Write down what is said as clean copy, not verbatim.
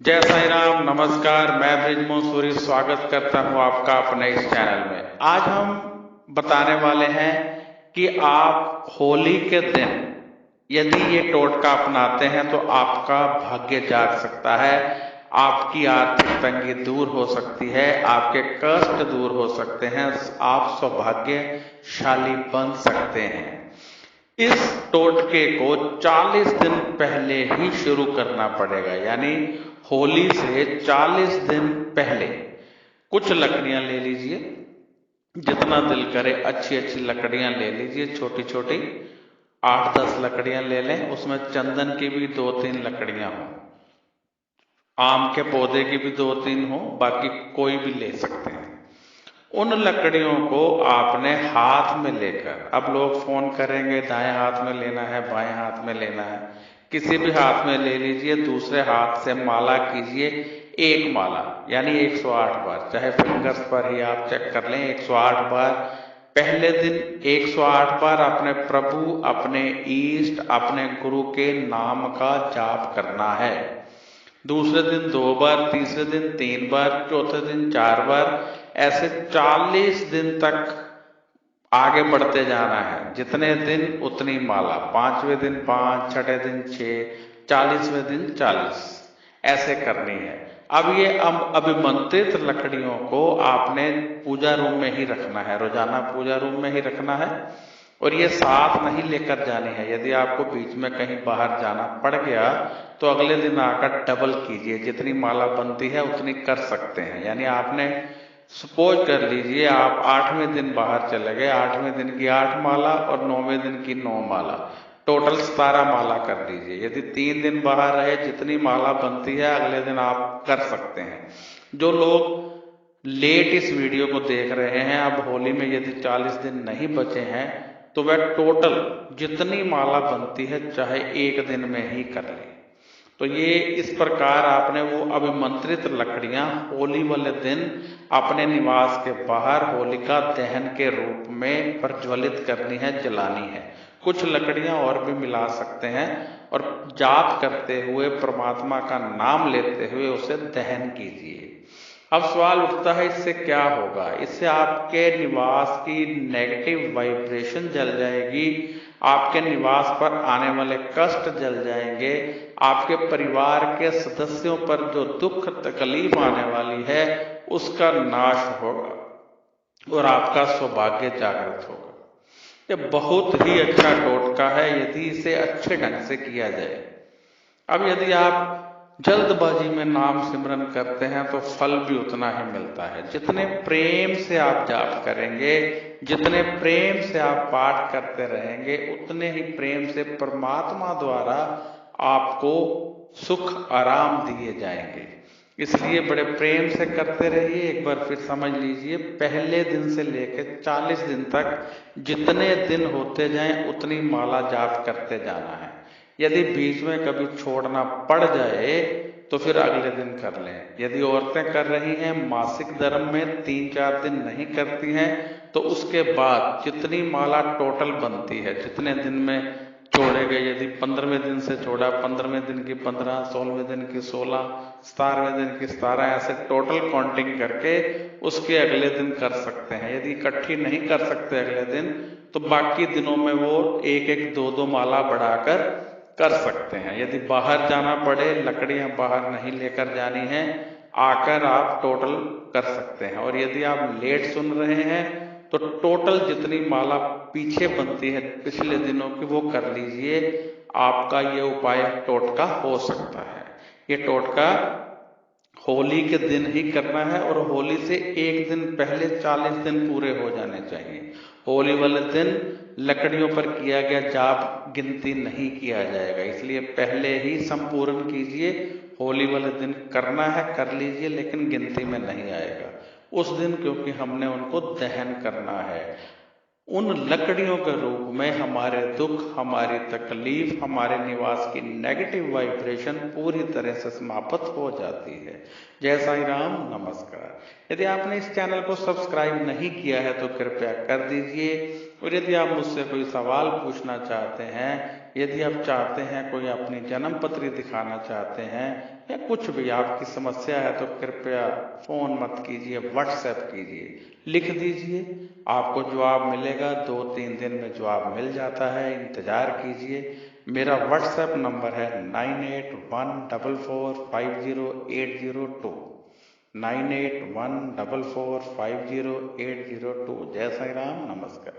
जय साईं राम, नमस्कार। मैं ब्रिजमोहन सूरी स्वागत करता हूं आपका अपने इस चैनल में। आज हम बताने वाले हैं कि आप होली के दिन यदि ये टोटका अपनाते हैं तो आपका भाग्य जाग सकता है, आपकी आर्थिक तंगी दूर हो सकती है, आपके कष्ट दूर हो सकते हैं, आप सौभाग्यशाली बन सकते हैं। इस टोटके को 40 दिन पहले ही शुरू करना पड़ेगा, यानी होली से 40 दिन पहले कुछ लकड़ियां ले लीजिए, जितना दिल करे अच्छी अच्छी लकड़ियां ले लीजिए, छोटी छोटी 8-10 लकड़ियां ले लें। उसमें चंदन की भी 2-3 लकड़ियां हों, आम के पौधे की भी 2-3 हो, बाकी कोई भी ले सकते हैं। उन लकड़ियों को आपने हाथ में लेकर, अब लोग फोन करेंगे दाएं हाथ में लेना है, बाएं हाथ में लेना है, किसी भी हाथ में ले लीजिए। दूसरे हाथ से माला कीजिए, एक माला यानी 108 बार, चाहे फिंगर्स पर ही आप चेक कर लें, 108 बार। पहले दिन 108 बार अपने प्रभु, अपने ईष्ट, अपने गुरु के नाम का जाप करना है। दूसरे दिन 2 बार, तीसरे दिन 3 बार, चौथे दिन 4 बार, ऐसे 40 दिन तक आगे बढ़ते जाना है। जितने दिन उतनी माला, 5वें दिन 5, छठे दिन 6, 40वें दिन 40, ऐसे करनी है। अब ये अभिमंत्रित लकड़ियों को आपने पूजा रूम में ही रखना है, रोजाना पूजा रूम में ही रखना है, और ये साथ नहीं लेकर जानी है। यदि आपको बीच में कहीं बाहर जाना पड़ गया तो अगले दिन आकर डबल कीजिए, जितनी माला बनती है उतनी कर सकते हैं। यानी आपने सपोज कर लीजिए आप 8वें दिन बाहर चले गए, 8वें दिन की 8 माला और 9वें दिन की 9 माला, टोटल 17 माला कर लीजिए। यदि 3 दिन बाहर रहे, जितनी माला बनती है अगले दिन आप कर सकते हैं। जो लोग लेट इस वीडियो को देख रहे हैं, अब होली में यदि 40 दिन नहीं बचे हैं तो वह टोटल जितनी माला बनती है चाहे एक दिन में ही कर ले। तो ये इस प्रकार आपने वो अभिमंत्रित लकड़ियां होली वाले दिन अपने निवास के बाहर होलिका दहन के रूप में प्रज्वलित करनी है, जलानी है। कुछ लकड़ियां और भी मिला सकते हैं और जाप करते हुए, परमात्मा का नाम लेते हुए उसे दहन कीजिए। अब सवाल उठता है इससे क्या होगा? इससे आपके निवास की नेगेटिव वाइब्रेशन जल जाएगी, आपके निवास पर आने वाले कष्ट जल जाएंगे, आपके परिवार के सदस्यों पर जो दुख तकलीफ आने वाली है उसका नाश होगा और आपका सौभाग्य जागृत होगा। यह बहुत ही अच्छा टोटका है यदि इसे अच्छे ढंग से किया जाए। अब यदि आप जल्दबाजी में नाम सिमरन करते हैं तो फल भी उतना ही मिलता है। जितने प्रेम से आप जाप करेंगे, जितने प्रेम से आप पाठ करते रहेंगे, उतने ही प्रेम से परमात्मा द्वारा आपको सुख आराम दिए जाएंगे। इसलिए बड़े प्रेम से करते रहिए। एक बार फिर समझ लीजिए, पहले दिन से लेकर 40 दिन तक जितने दिन होते जाएं उतनी माला जाप करते जाना है। यदि बीच में कभी छोड़ना पड़ जाए तो फिर अगले दिन कर लें। यदि औरतें कर रही हैं मासिक धर्म में 3-4 दिन नहीं करती हैं तो उसके बाद जितनी माला टोटल बनती है, जितने दिन में छोड़े गए, यदि 15वें दिन से छोड़ा, 15वें दिन की 15, 16वें दिन की 16, 17वें दिन की 17, ऐसे टोटल काउंटिंग करके उसके अगले दिन कर सकते हैं। यदि इकट्ठी नहीं कर सकते अगले दिन तो बाकी दिनों में वो 1-1, 2-2 माला बढ़ाकर कर सकते हैं। यदि बाहर जाना पड़े, लकड़ियां बाहर नहीं लेकर जानी है, आकर आप टोटल कर सकते हैं। और यदि आप लेट सुन रहे हैं तो टोटल जितनी माला पीछे बनती है पिछले दिनों की वो कर लीजिए। आपका ये उपाय टोटका हो सकता है। ये टोटका होली के दिन ही करना है और होली से एक दिन पहले 40 दिन पूरे हो जाने चाहिए। होली वाले दिन लकड़ियों पर किया गया जाप गिनती नहीं किया जाएगा, इसलिए पहले ही संपूर्ण कीजिए। होली वाले दिन करना है, कर लीजिए, लेकिन गिनती में नहीं आएगा उस दिन, क्योंकि हमने उनको दहन करना है। उन लकड़ियों के रूप में हमारे दुख, हमारी तकलीफ, हमारे निवास की नेगेटिव वाइब्रेशन पूरी तरह से समाप्त हो जाती है। जय साईं राम, नमस्कार। यदि आपने इस चैनल को सब्सक्राइब नहीं किया है तो कृपया कर दीजिए, और यदि आप मुझसे कोई सवाल पूछना चाहते हैं यदि आप चाहते हैं कोई अपनी जन्म पत्री दिखाना चाहते हैं या कुछ भी आपकी समस्या है तो कृपया फ़ोन मत कीजिए, व्हाट्सएप कीजिए, लिख दीजिए, आपको जवाब मिलेगा। 2-3 दिन में जवाब मिल जाता है, इंतज़ार कीजिए। मेरा व्हाट्सएप नंबर है 9814450802 9814450802। जय साई राम, नमस्कार।